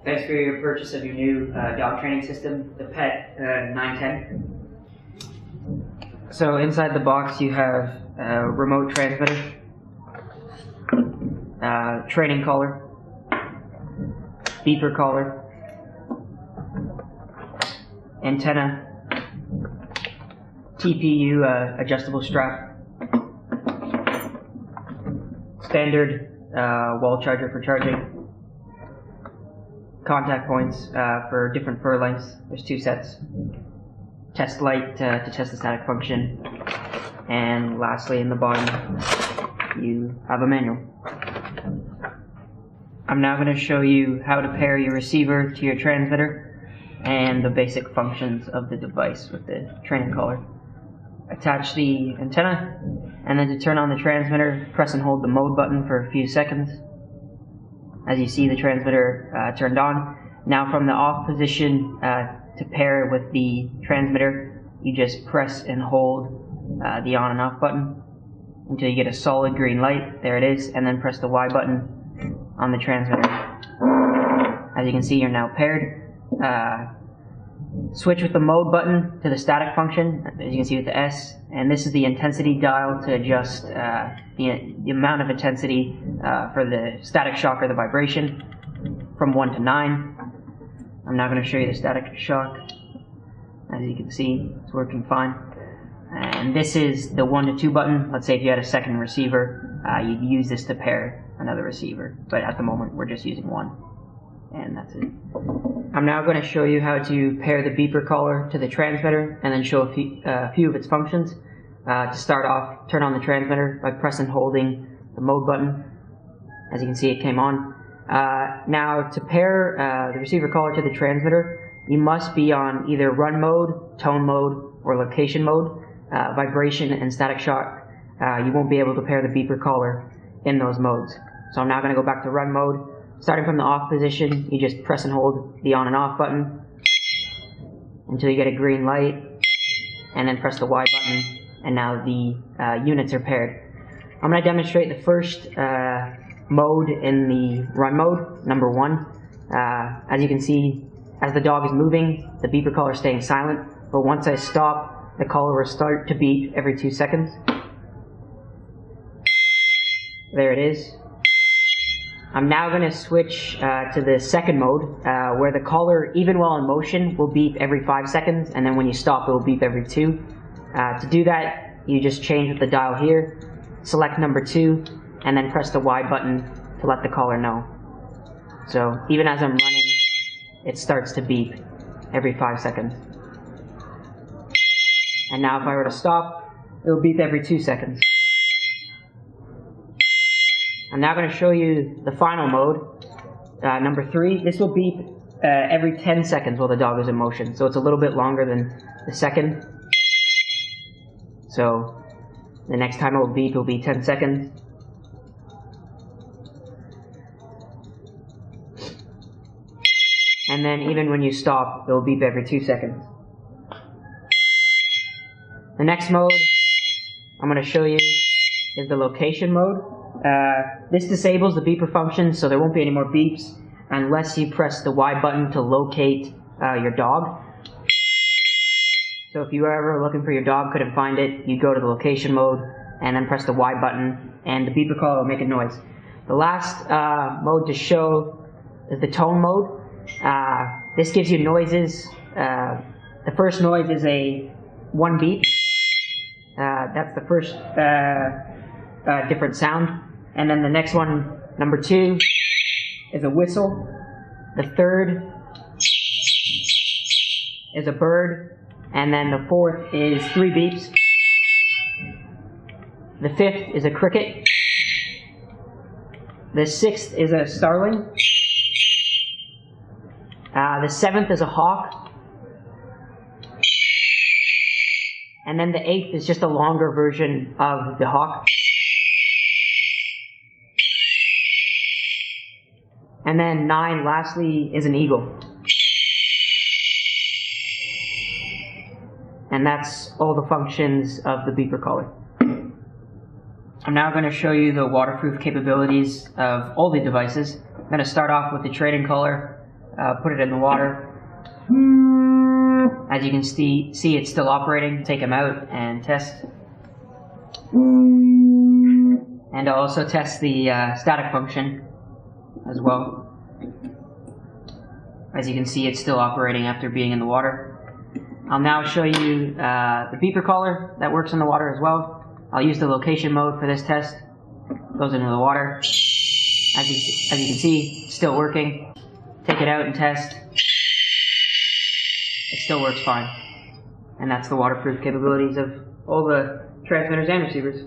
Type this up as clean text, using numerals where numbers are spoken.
Thanks for your purchase of your new dog training system, the Pet 910. So inside the box you have a remote transmitter, training collar, beeper collar, antenna, TPU adjustable strap, standard wall charger for charging, contact points for different fur lengths. There's 2 sets. Test light to test the static function. And lastly, in the bottom, you have a manual. I'm now going to show you how to pair your receiver to your transmitter and the basic functions of the device with the training collar. Attach the antenna, and then to turn on the transmitter, press and hold the mode button for a few seconds. As you see, the transmitter turned on. Now from the off position, to pair with the transmitter, you just press and hold the on and off button until you get a solid green light. There it is, and then press the Y button on the transmitter. As you can see, you're now paired. Switch with the mode button to the static function, as you can see with the S, and this is the intensity dial to adjust the amount of intensity for the static shock or the vibration from 1 to 9. I'm now going to show you the static shock. As you can see, it's working fine. And this is the 1 to 2 button. Let's say if you had a second receiver, you'd use this to pair another receiver. But at the moment, we're just using one. And that's it. I'm now going to show you how to pair the beeper collar to the transmitter and then show a few of its functions. To start off, turn on the transmitter by pressing and holding the mode button. As you can see, it came on. Now, to pair the receiver collar to the transmitter, you must be on either run mode, tone mode, or location mode. Vibration and static shock, you won't be able to pair the beeper collar in those modes. So I'm now going to go back to run mode. Starting from the off position, you just press and hold the on and off button until you get a green light, and then press the Y button, and now the units are paired. I'm going to demonstrate the first mode in the run mode, number 1. As you can see, as the dog is moving, the beeper collar is staying silent, but once I stop, the collar will start to beep every 2 seconds. There it is. I'm now going to switch to the second mode, where the collar, even while in motion, will beep every 5 seconds, and then when you stop, it will beep every 2. To do that, you just change with the dial here, select number 2, and then press the Y button to let the collar know. So even as I'm running, it starts to beep every 5 seconds. And now if I were to stop, it will beep every 2 seconds. I'm now going to show you the final mode, number 3. This will beep every 10 seconds while the dog is in motion, so it's a little bit longer than the second. So the next time it will beep, it will be 10 seconds. And then even when you stop, it will beep every 2 seconds. The next mode I'm going to show you is the location mode. This disables the beeper function, so there won't be any more beeps unless you press the Y button to locate your dog. So if you were ever looking for your dog, couldn't find it, you go to the location mode and then press the Y button, and the beeper collar will make a noise. The last mode to show is the tone mode. This gives you noises. The first noise is a 1 beep. That's the first different sound. And then the next one, number 2, is a whistle. The third is a bird. And then the fourth is 3 beeps. The fifth is a cricket. The sixth is a starling. The seventh is a hawk. And then the 8th is just a longer version of the hawk. And then 9, lastly, is an eagle. And that's all the functions of the beeper collar. I'm now going to show you the waterproof capabilities of all the devices. I'm going to start off with the training collar. put it in the water. As you can see it's still operating. Take them out and test. And I'll also test the static function as well. As you can see, it's still operating after being in the water. I'll now show you the beeper collar that works in the water as well. I'll use the location mode for this test. Goes into the water. As you can see, it's still working. Take it out and test. It still works fine. And that's the waterproof capabilities of all the transmitters and receivers.